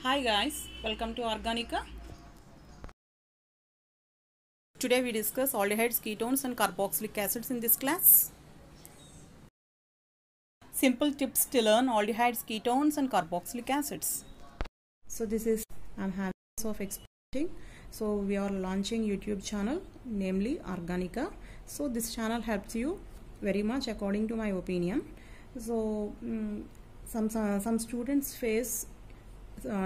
Hi guys, welcome to Organica. Today we discuss aldehydes, ketones and carboxylic acids in this class. Simple tips to learn aldehydes, ketones and carboxylic acids. So this is I'm having of explaining. So we are launching YouTube channel namely Organica. So this channel helps you very much according to my opinion. So some students face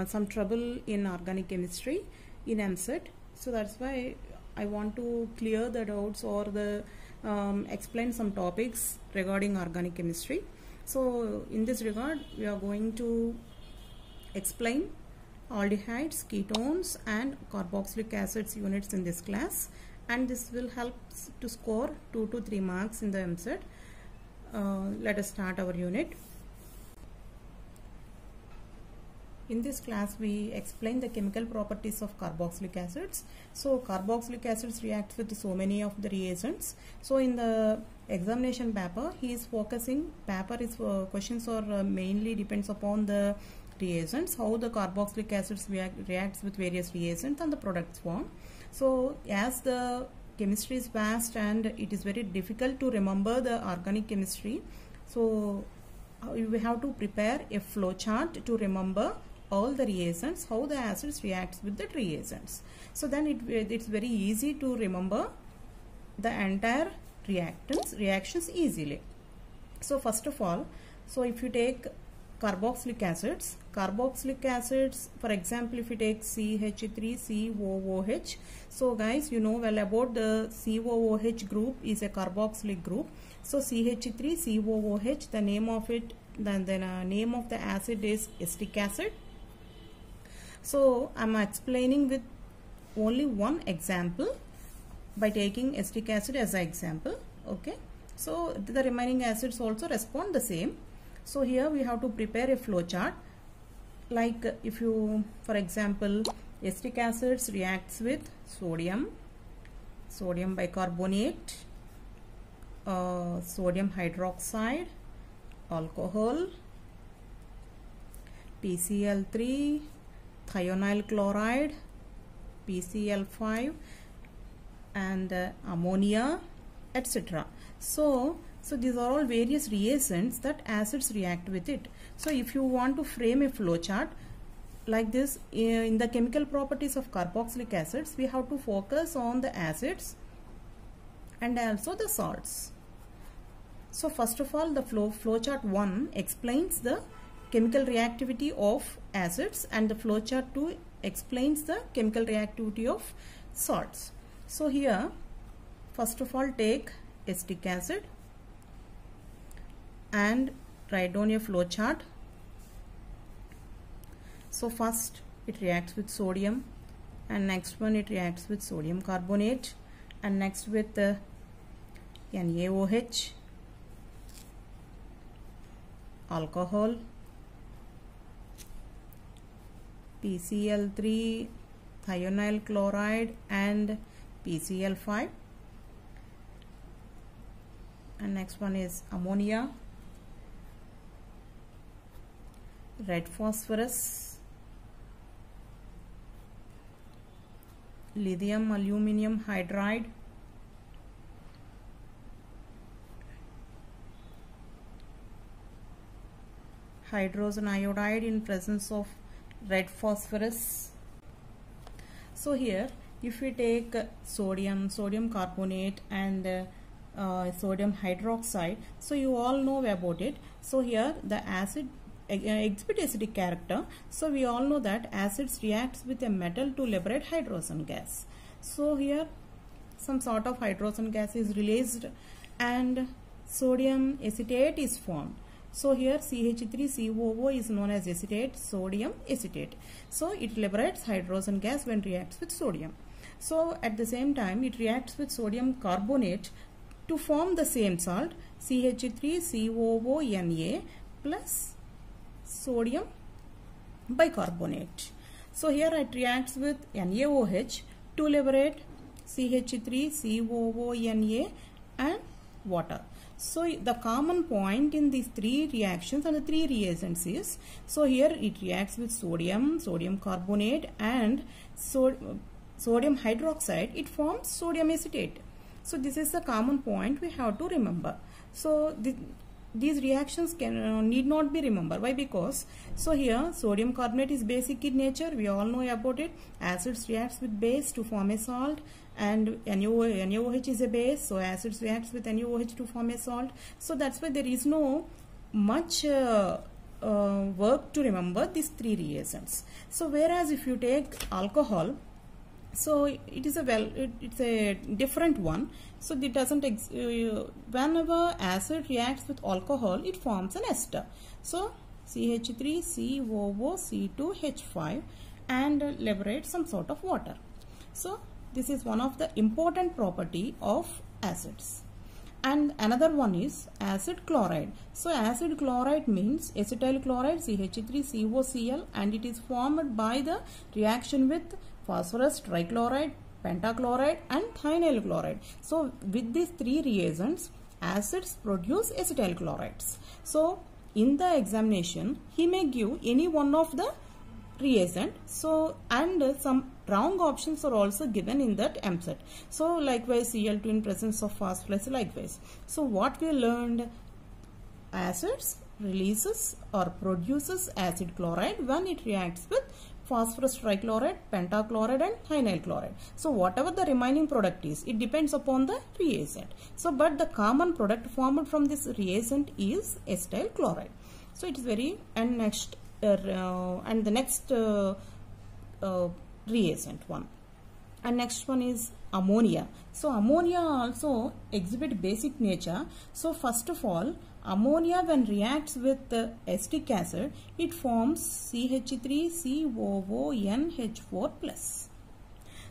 some trouble in organic chemistry in EAMCET, so that's why I want to clear the doubts or explain some topics regarding organic chemistry. So in this regard we are going to explain aldehydes, ketones and carboxylic acids units in this class, and this will help to score 2 to 3 marks in the EAMCET. Let us start our unit. In this class we explain the chemical properties of carboxylic acids. So carboxylic acids react with so many of the reagents. So in the examination paper questions are mainly depends upon the reagents, how the carboxylic acids reacts with various reagents and the products form. So as the chemistry is vast and it is very difficult to remember the organic chemistry, so we have to prepare a flow chart to remember all the reagents, how the acids reacts with the reagents. So then it's very easy to remember the entire reactions easily. So first of all, so if you take carboxylic acids, for example, if you take CH3COOH, so guys, you know well about the COOH group is a carboxylic group. So CH3COOH, the name of it, the name of the acid is acetic acid. So I am explaining with only one example by taking acetic acid as an example. Okay, so the remaining acids also respond the same. So here we have to prepare a flow chart. Like if you, for example, acetic acids reacts with sodium bicarbonate, sodium hydroxide, alcohol, PCl3, thionyl chloride, PCl5 and ammonia, etc. So these are all various reagents that acids react with it. So if you want to frame a flow chart like this, in the chemical properties of carboxylic acids we have to focus on the acids and also the salts. So first of all, the flow chart 1 explains the chemical reactivity of acids and the flowchart 2 explains the chemical reactivity of salts. So here first of all take acetic acid and write down a flowchart. So first it reacts with sodium and next one it reacts with sodium carbonate and next with NaOH, alcohol, PCl3, thionyl chloride and PCl5, and next one is ammonia, red phosphorus, lithium aluminum hydride, hydrogen iodide in presence of red phosphorus. So here if we take sodium carbonate and sodium hydroxide, so you all know about it. So here the acid exhibit acidic character. So we all know that acids reacts with a metal to liberate hydrogen gas. So here some sort of hydrogen gas is released and sodium acetate is formed. So here CH3COO is known as acetate, sodium acetate. So it liberates hydrogen gas when reacts with sodium. So at the same time it reacts with sodium carbonate to form the same salt CH3COONa plus sodium bicarbonate. So here it reacts with NaOH to liberate CH3COONa and water. So the common point in these three reactions and the three reagents is, so here it reacts with sodium carbonate and sodium hydroxide, it forms sodium acetate. So this is the common point we have to remember. So these reactions need not be remembered. Why? Because so here sodium carbonate is basic in nature, we all know about it. Acids reacts with base to form a salt, and NaOH is a base, so acids reacts with NaOH to form a salt. So that's why there is no much work to remember these three reagents. So whereas if you take alcohol, so it is it's a different one. So it doesn't whenever acid reacts with alcohol, it forms an ester. So CH3COO-C2H5 and liberate some sort of water. So this is one of the important property of acids. And another one is acid chloride. So acid chloride means acetyl chloride CH3COCl, and it is formed by the reaction with phosphorus trichloride, pentachloride and thionyl chloride. So with these three reagents, acids produce acetyl chlorides. So in the examination, he may give any one of the reagent. So and some wrong options are also given in that MSET. So likewise Cl2 in presence of phosphorus, likewise. So what we learned, acids releases or produces acid chloride when it reacts with phosphorus trichloride, pentachloride and thionyl chloride. So whatever the remaining product is, it depends upon the reagent. So but the common product formed from this reagent is acetyl chloride. So it is very, and next and the next reagent one, and next one is ammonia. So ammonia also exhibit basic nature. So first of all, ammonia when reacts with acetic acid, it forms CH3COONH4+.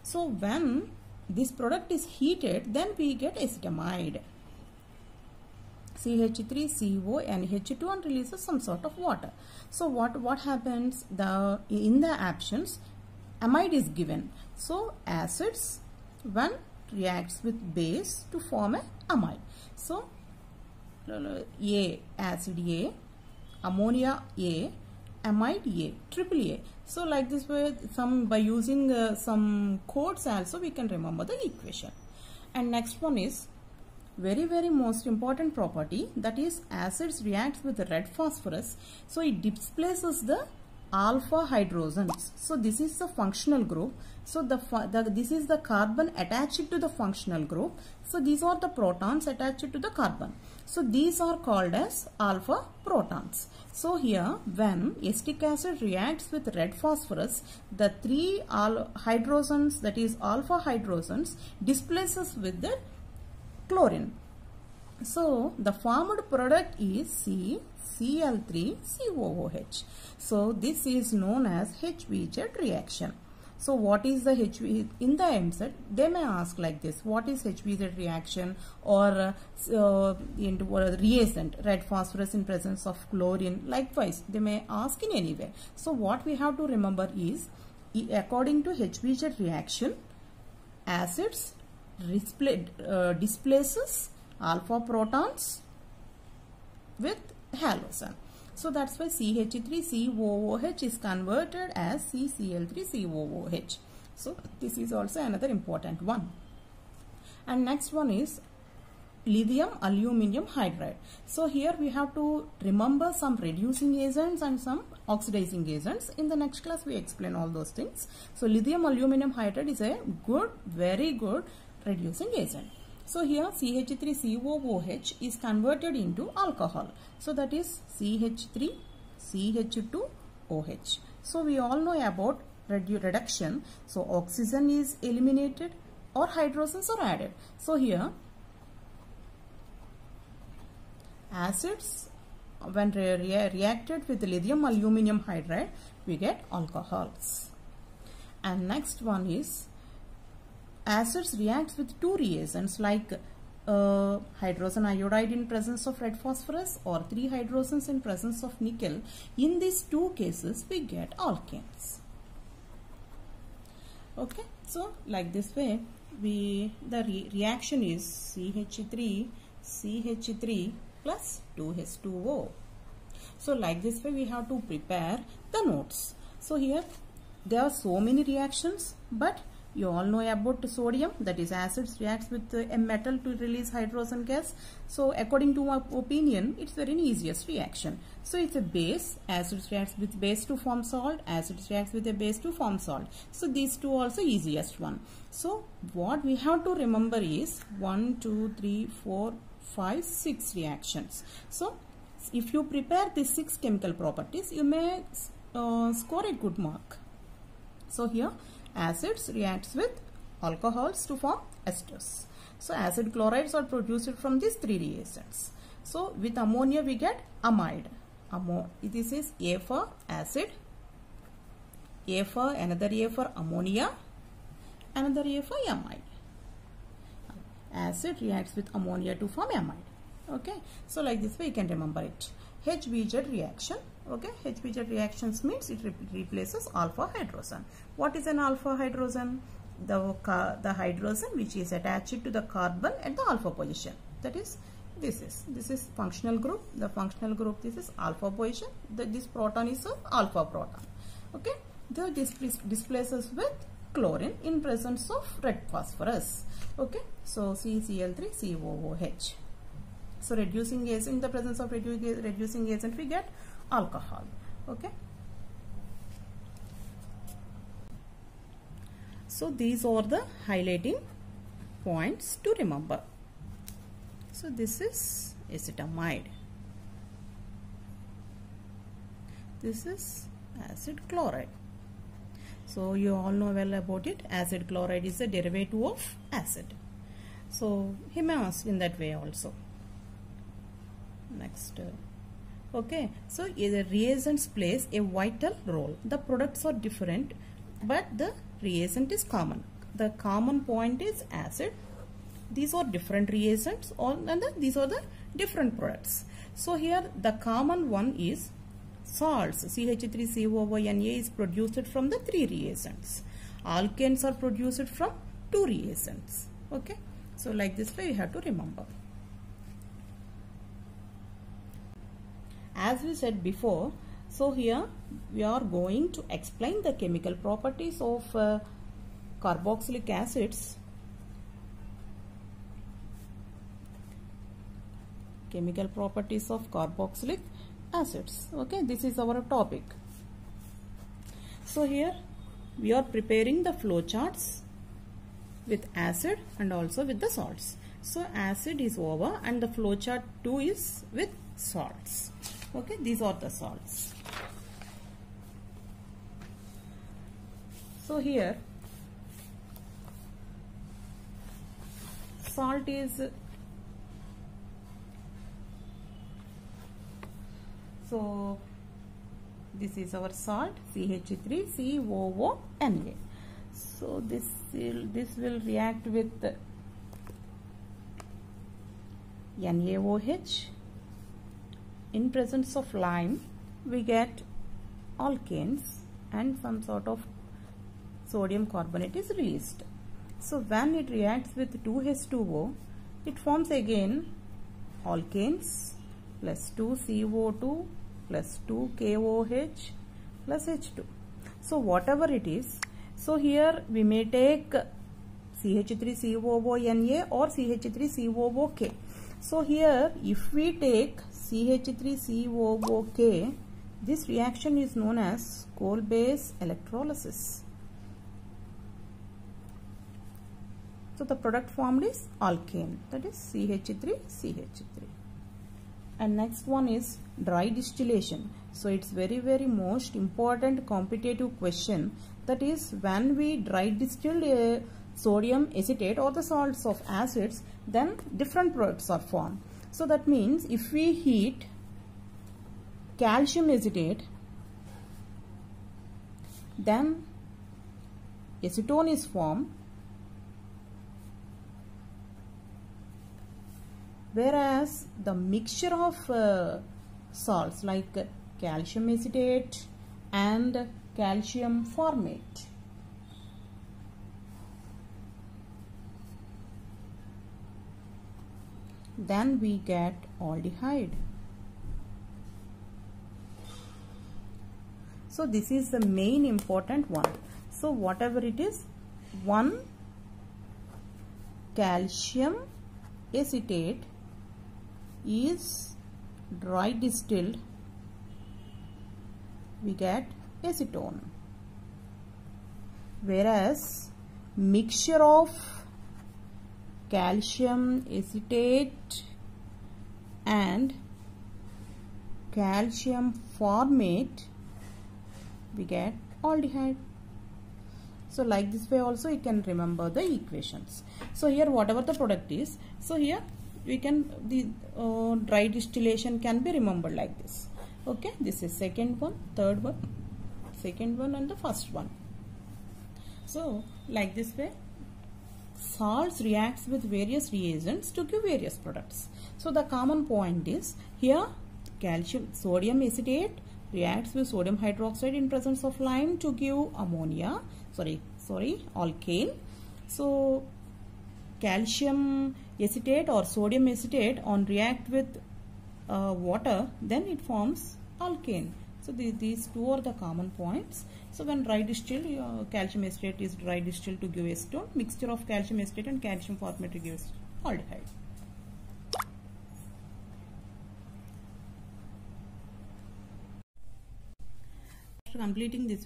So when this product is heated, then we get acetamide, CH3CONH2, and releases some sort of water. So what happens, in the actions amide is given. So acids when reacts with base to form a amide. So A, acid A, ammonia A, amide A, triple A. So like this way, by using some codes also we can remember the equation. And next one is very most important property, that is acids reacts with the red phosphorus. So it displaces the alpha hydrogens. So this is the functional group. So this is the carbon attached to the functional group. So these are the protons attached to the carbon. So these are called as alpha protons. So here when acetic acid reacts with red phosphorus, the three hydrogens, that is alpha hydrogens, displaces with the chlorine. So the formed product is CCl3COOH. So this is known as HVZ reaction. So what is the HV in the MSET? They may ask like this: what is HVZ reaction, or reagent red phosphorus in presence of chlorine? Likewise, they may ask in any way. So what we have to remember is, according to HVZ reaction, acids displaces alpha protons with halogen. So that's why CH3COOH is converted as CCl3COOH. So this is also another important one. And next one is lithium aluminium hydride. So here we have to remember some reducing agents and some oxidizing agents. In the next class we explain all those things. So lithium aluminium hydride is a very good reducing agent. So here CH3COOH is converted into alcohol. So that is CH3CH2OH. So we all know about reduction. So oxygen is eliminated or hydrogens are added. So here acids when reacted with lithium aluminium hydride, we get alcohols. And next one is acids reacts with two reagents like hydrogen iodide in presence of red phosphorus or 3 hydrogens in presence of nickel. In these two cases we get alkanes. Okay, so like this way the reaction is CH3 plus 2H2O. So like this way we have to prepare the notes. So here there are so many reactions, but you all know about sodium, that is acids reacts with a metal to release hydrogen gas. So according to my opinion, it's very easiest reaction. So it's a base, acids reacts with base to form salt, acids reacts with a base to form salt. So these two also easiest one. So what we have to remember is 1, 2, 3, 4, 5, 6 reactions. So if you prepare these 6 chemical properties, you may score a good mark. So here acids reacts with alcohols to form esters. So acid chlorides are produced from these 3 reagents. So with ammonia we get amide. This is A for acid, A for another A for ammonia, another A for amide. Acid reacts with ammonia to form amide. Okay, so like this way you can remember it. HBZ reaction. Okay, HBZ reactions means it replaces alpha hydrogen. What is an alpha hydrogen? The hydrogen which is attached to the carbon at the alpha position. That is, this is functional group. The functional group, this is alpha position. This proton is an alpha proton. Okay, this displaces with chlorine in presence of red phosphorus. Okay, so CCl3COOH. So reducing agent, in the presence of reducing agent we get alcohol. Okay, so these are the highlighting points to remember. So this is acetamide, this is acid chloride. So you all know well about it. Acid chloride is a derivative of acid. So he may ask in that way also. Next. Okay, so the reagents plays a vital role. The products are different, but the reagent is common. The common point is acid. These are different reagents, and these are the different products. So here the common one is salts. CH3COONA is produced from the 3 reagents. Alkanes are produced from 2 reagents. Okay, so like this way you have to remember. As we said before, so here we are going to explain the chemical properties of carboxylic acids. Chemical properties of carboxylic acids. Okay, this is our topic. So here we are preparing the flow charts with acid and also with the salts. So acid is over and the flow chart 2 is with salts. Okay, these are the salts. So here salt is, so this is our salt CH3COONA. So this will react with NaOH. In presence of lime we get alkanes and some sort of sodium carbonate is released. So when it reacts with 2H2O, it forms again alkanes plus 2CO2 plus 2KOH plus H2. So whatever it is, so here we may take CH3COONA or CH3COOK. So here if we take CH3COOK, this reaction is known as coal-base electrolysis. So the product formed is alkane, that is CH3CH3. And next one is dry distillation. So it's very most important competitive question, that is when we dry distill a sodium acetate or the salts of acids, then different products are formed. So that means if we heat calcium acetate, then acetone is formed, whereas the mixture of salts like calcium acetate and calcium formate, then we get aldehyde. So this is the main important one. So whatever it is, 1 calcium acetate is dry distilled, we get acetone. Whereas mixture of calcium acetate and calcium formate, we get aldehyde. So like this way also you can remember the equations. So here whatever the product is, so here we can, the dry distillation can be remembered like this. Okay, this is second one, third one, second one and the first one. So like this way, salts reacts with various reagents to give various products. So the common point is here sodium acetate reacts with sodium hydroxide in presence of lime to give ammonia, alkane. So calcium acetate or sodium acetate on react with water, then it forms alkane. So these two are the common points. So when dry distilled, calcium acetate is dry distilled to give acetone. Mixture of calcium acetate and calcium formate gives aldehyde. After completing this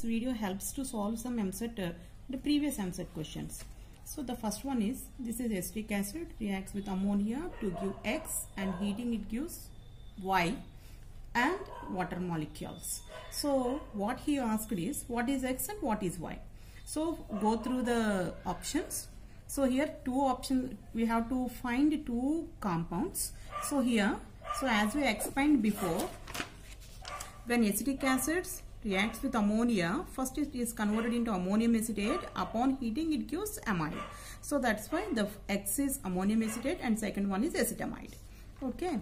video helps to solve some the previous MSET questions. So the first one is, this is acetic acid reacts with ammonia to give X and heating it gives Y and water molecules. So what he asked is, what is X and what is Y? So go through the options. So here two options, we have to find two compounds. So here, so as we explained before, when acetic acids reacts with ammonia, first it is converted into ammonium acetate. Upon heating it gives amide. So that's why the X is ammonium acetate and second one is acetamide. Okay.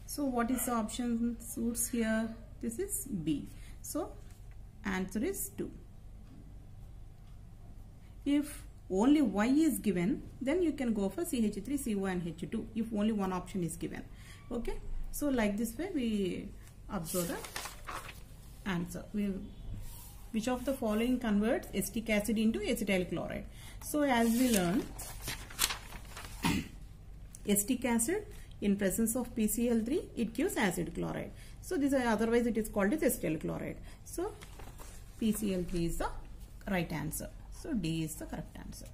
So what is the option suits here? This is B. So answer is 2. If only Y is given, then you can go for CH3CO and H2 if only one option is given. Okay. So like this way we observe the answer. Which of the following converts acetic acid into acetyl chloride? So as we learn, acetic acid in presence of PCl3, it gives acid chloride. So this otherwise it is called as acetyl chloride. So PCl3 is the right answer. So D is the correct answer.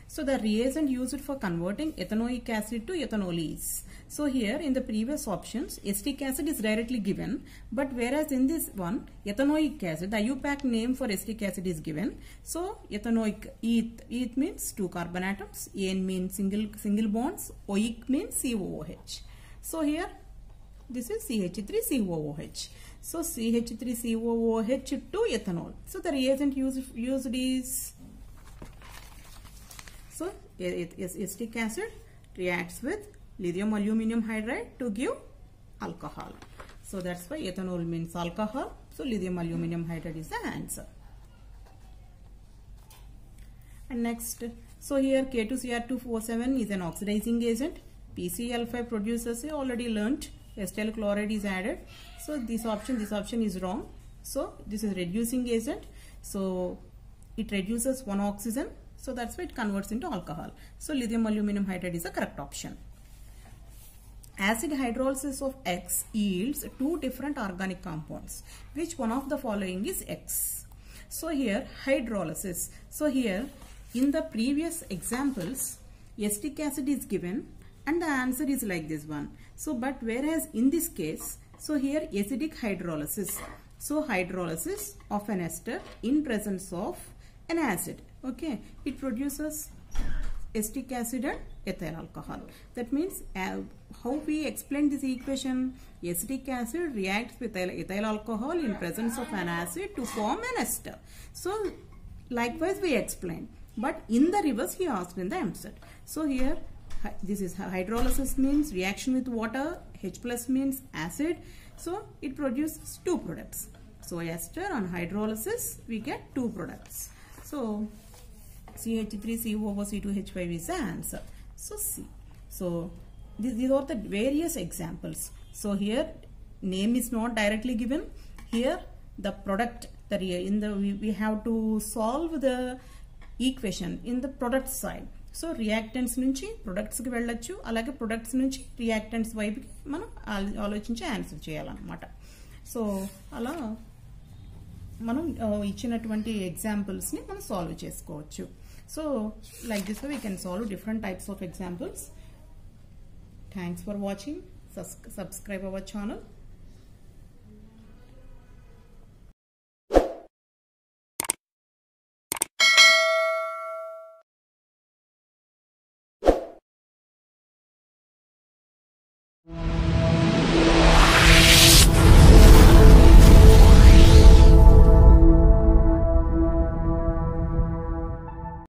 So the reagent used for converting ethanoic acid to ethanol is. So here in the previous options, acetic acid is directly given, but whereas in this one, ethanoic acid, the IUPAC name for acetic acid is given. So ethanoic, eth means 2 carbon atoms, an means single bonds, oic means COOH. So here this is CH3COOH. So CH3COOH to ethanol. So the reagent used is, so acetic acid reacts with lithium aluminum hydride to give alcohol. So that's why ethanol means alcohol. So lithium aluminum hydride is the answer. And next, so here K2Cr247 is an oxidizing agent. PCl5 produces, already learnt, acetyl chloride is added. So this option is wrong. So this is reducing agent. So it reduces one oxygen. So that's why it converts into alcohol. So lithium aluminum hydride is the correct option. Acid hydrolysis of X yields 2 different organic compounds. Which one of the following is X? So here hydrolysis. So here in the previous examples, acetic acid is given and the answer is like this one. So but whereas in this case, so here acidic hydrolysis. So hydrolysis of an ester in presence of an acid. Okay, it produces acetic acid and ethyl alcohol. That means how we explain this equation? Acetic acid reacts with ethyl alcohol in presence of an acid to form an ester. So likewise we explained, but in the reverse he asked in the MSET. So here this is hydrolysis means reaction with water, H plus means acid. So it produces 2 products. So ester and hydrolysis we get 2 products. So CH3COO C2H5 is the answer. So C. So these are the various examples. So here name is not directly given. Here the product, we have to solve the equation in the product side. So reactants నుంచి ప్రొడక్ట్స్కి వెళ్ళొచ్చు, అలాగే products నుంచి reactants వైపుకి మనం ఆలోచించి answer చేయాలన్నమాట. So అలా మనం ఇచ్చినటువంటి ఎగ్జాంపుల్స్ని మనం సాల్వ్ చేసుకోవచ్చు. So like this way we can solve different types of examples. Thanks for watching. Subscribe our channel.